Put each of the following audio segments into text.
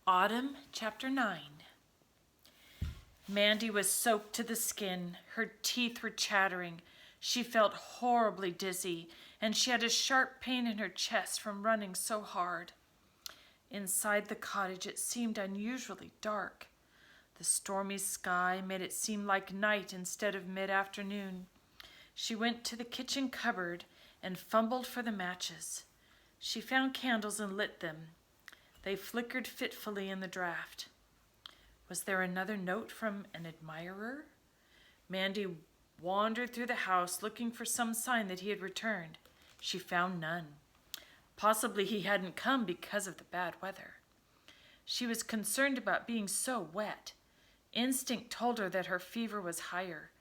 Autumn Chapter 9. Mandy was soaked to the skin. Her teeth were chattering. She felt horribly dizzy, and she had a sharp pain in her chest from running so hard. Inside the cottage it seemed unusually dark. The stormy sky made it seem like night instead of mid-afternoon. She went to the kitchen cupboard and fumbled for the matches. She found candles and lit them. They flickered fitfully in the draught. Was there another note from an admirer? Mandy wandered through the house looking for some sign that he had returned. She found none. Possibly he hadn't come because of the bad weather. She was concerned about being so wet. Instinct told her that her fever was higher.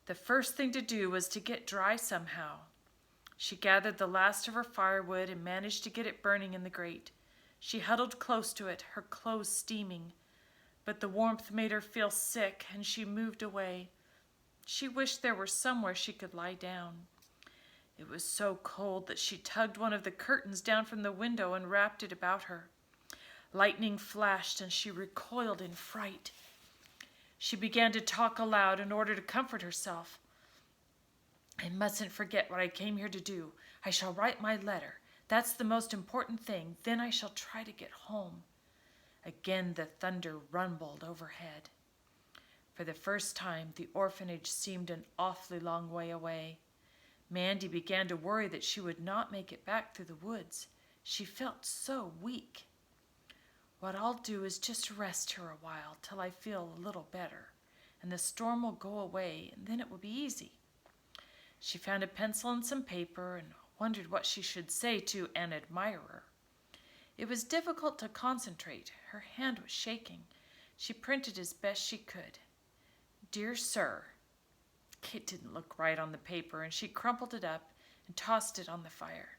The first thing to do was to get dry somehow. She gathered the last of her firewood and managed to get it burning in the grate. She huddled close to it, her clothes steaming. But the warmth made her feel sick, and she moved away. She wished there were somewhere she could lie down. It was so cold that she tugged one of the curtains down from the window and wrapped it about her. Lightning flashed, and she recoiled in fright. She began to talk aloud in order to comfort herself. I mustn't forget what I came here to do. I shall write my letter. That's the most important thing. Then I shall try to get home. Again the thunder rumbled overhead. For the first time, the orphanage seemed an awfully long way away. Mandy began to worry that she would not make it back through the woods. She felt so weak. What I'll do is just rest here a while till I feel a little better, and the storm will go away, and then it will be easy. She found a pencil and some paper and wondered what she should say to an admirer. It was difficult to concentrate. Her hand was shaking. She printed as best she could. Dear Sir. It didn't look right on the paper, and she crumpled it up and tossed it on the fire.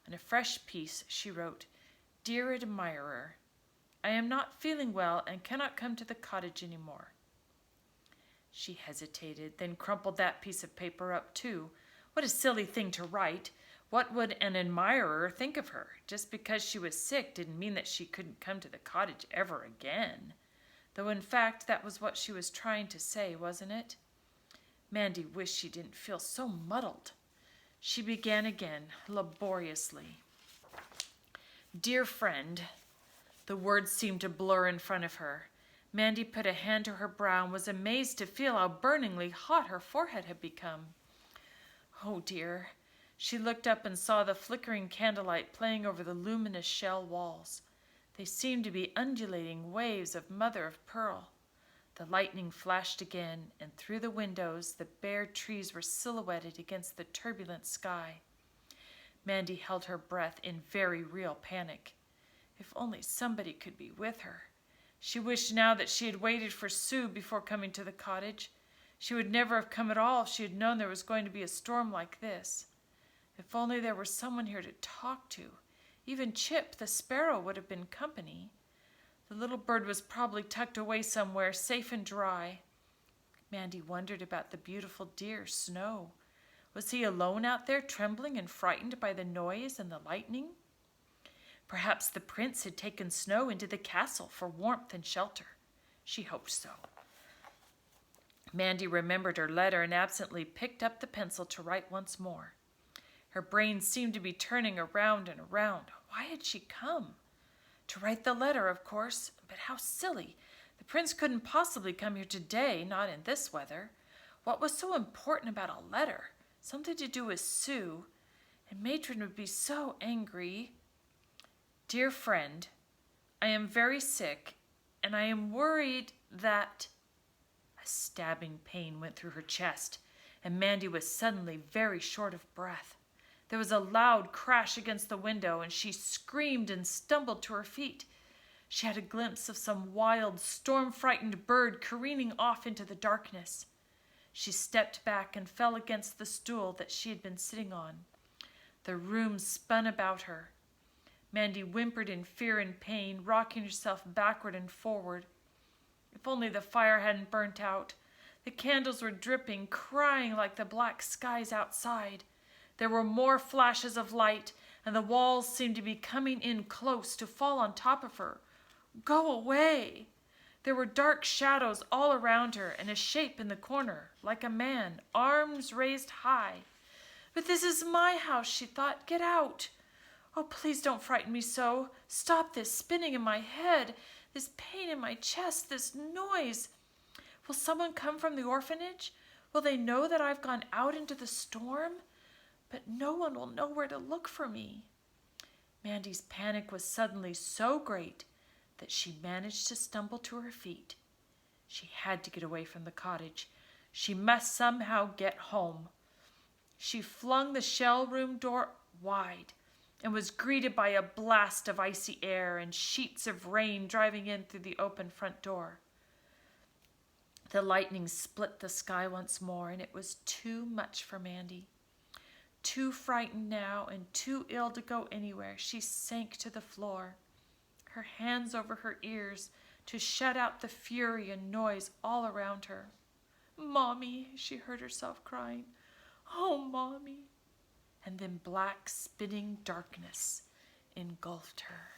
On a fresh piece she wrote, Dear Admirer, I am not feeling well and cannot come to the cottage any more. She hesitated, then crumpled that piece of paper up too. What a silly thing to write. What would an admirer think of her? Just because she was sick didn't mean that she couldn't come to the cottage ever again. Though in fact that was what she was trying to say, wasn't it? Mandy wished she didn't feel so muddled. She began again, laboriously. Dear friend. The words seemed to blur in front of her. Mandy put a hand to her brow and was amazed to feel how burningly hot her forehead had become. Oh dear. She looked up and saw the flickering candlelight playing over the luminous shell walls. They seemed to be undulating waves of mother of pearl. The lightning flashed again, and through the windows the bare trees were silhouetted against the turbulent sky. Mandy held her breath in very real panic. If only somebody could be with her. She wished now that she had waited for Sue before coming to the cottage. She would never have come at all if she had known there was going to be a storm like this. If only there were someone here to talk to. Even Chip, the sparrow, would have been company. The little bird was probably tucked away somewhere, safe and dry. Mandy wondered about the beautiful deer, Snow. Was he alone out there, trembling and frightened by the noise and the lightning? Perhaps the prince had taken Snow into the castle for warmth and shelter. She hoped so. Mandy remembered her letter and absently picked up the pencil to write once more. Her brain seemed to be turning around and around. Why had she come? To write the letter, of course, but how silly. The prince couldn't possibly come here today, not in this weather. What was so important about a letter? Something to do with Sue. And Matron would be so angry. Dear friend, I am very sick, and I am worried that... A stabbing pain went through her chest, and Mandy was suddenly very short of breath. There was a loud crash against the window, and she screamed and stumbled to her feet. She had a glimpse of some wild, storm-frightened bird careening off into the darkness. She stepped back and fell against the stool that she had been sitting on. The room spun about her. Mandy whimpered in fear and pain, rocking herself backward and forward. If only the fire hadn't burnt out. The candles were dripping, crying like the black skies outside. There were more flashes of light, and the walls seemed to be coming in close to fall on top of her. Go away. There were dark shadows all around her and a shape in the corner, like a man, arms raised high. But this is my house, she thought. Get out. Oh, please don't frighten me so. Stop this spinning in my head, this pain in my chest, this noise. Will someone come from the orphanage? Will they know that I've gone out into the storm? But no one will know where to look for me. Mandy's panic was suddenly so great that she managed to stumble to her feet. She had to get away from the cottage. She must somehow get home. She flung the shell room door wide and was greeted by a blast of icy air and sheets of rain driving in through the open front door. The lightning split the sky once more, and it was too much for Mandy. Too frightened now and too ill to go anywhere, she sank to the floor, her hands over her ears to shut out the fury and noise all around her. "Mommy," she heard herself crying. "Oh, Mommy." And then black, spinning darkness engulfed her.